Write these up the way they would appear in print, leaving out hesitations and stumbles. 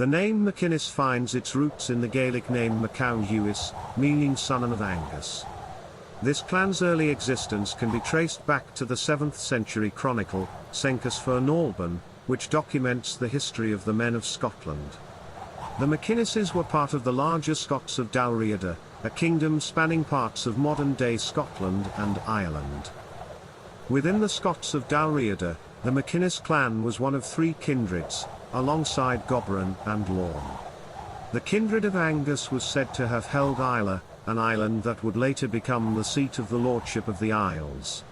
The name McInnes finds its roots in the Gaelic name Macaonghuis, meaning son of Angus. This clan's early existence can be traced back to the 7th century chronicle, Senchus Fer, which documents the history of the men of Scotland. The MacInneses were part of the larger Scots of Dalriada, a kingdom spanning parts of modern-day Scotland and Ireland. Within the Scots of Dalriada, the MacInnes clan was one of 3 kindreds, alongside Gabran and Lorne. The kindred of Angus was said to have held Islay, an island that would later become the seat of the Lordship of the Isles.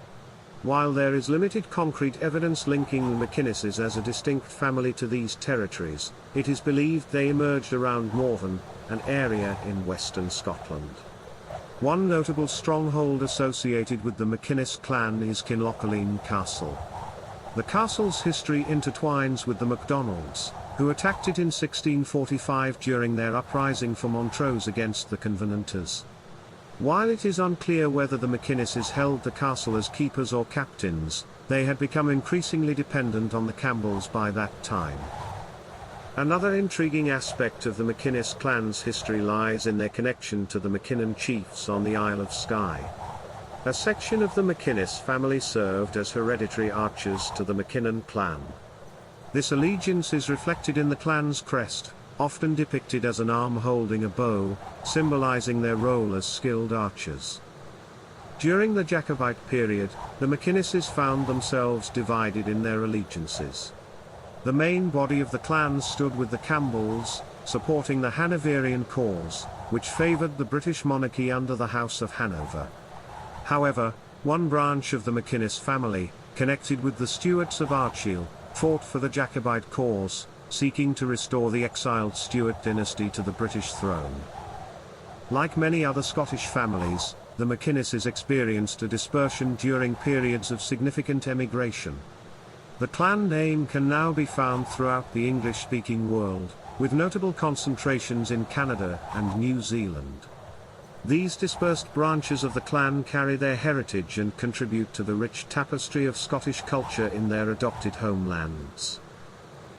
While there is limited concrete evidence linking the MacInneses as a distinct family to these territories, it is believed they emerged around Morvern, an area in western Scotland. One notable stronghold associated with the MacInnes clan is Kinlochaline Castle. The castle's history intertwines with the Macdonalds, who attacked it in 1645 during their uprising for Montrose against the Convenanters. While it is unclear whether the MacInneses held the castle as keepers or captains, they had become increasingly dependent on the Campbells by that time. Another intriguing aspect of the MacInnes clan's history lies in their connection to the MacInnes chiefs on the Isle of Skye. A section of the MacInnes family served as hereditary archers to the MacInnes clan. This allegiance is reflected in the clan's crest, often depicted as an arm holding a bow, symbolizing their role as skilled archers. During the Jacobite period, the MacInneses found themselves divided in their allegiances. The main body of the clan stood with the Campbells, supporting the Hanoverian cause, which favored the British monarchy under the House of Hanover. However, one branch of the MacInnes family, connected with the Stuarts of Ardshiel, fought for the Jacobite cause, seeking to restore the exiled Stuart dynasty to the British throne. Like many other Scottish families, the MacInneses experienced a dispersion during periods of significant emigration. The clan name can now be found throughout the English-speaking world, with notable concentrations in Canada and New Zealand. These dispersed branches of the clan carry their heritage and contribute to the rich tapestry of Scottish culture in their adopted homelands.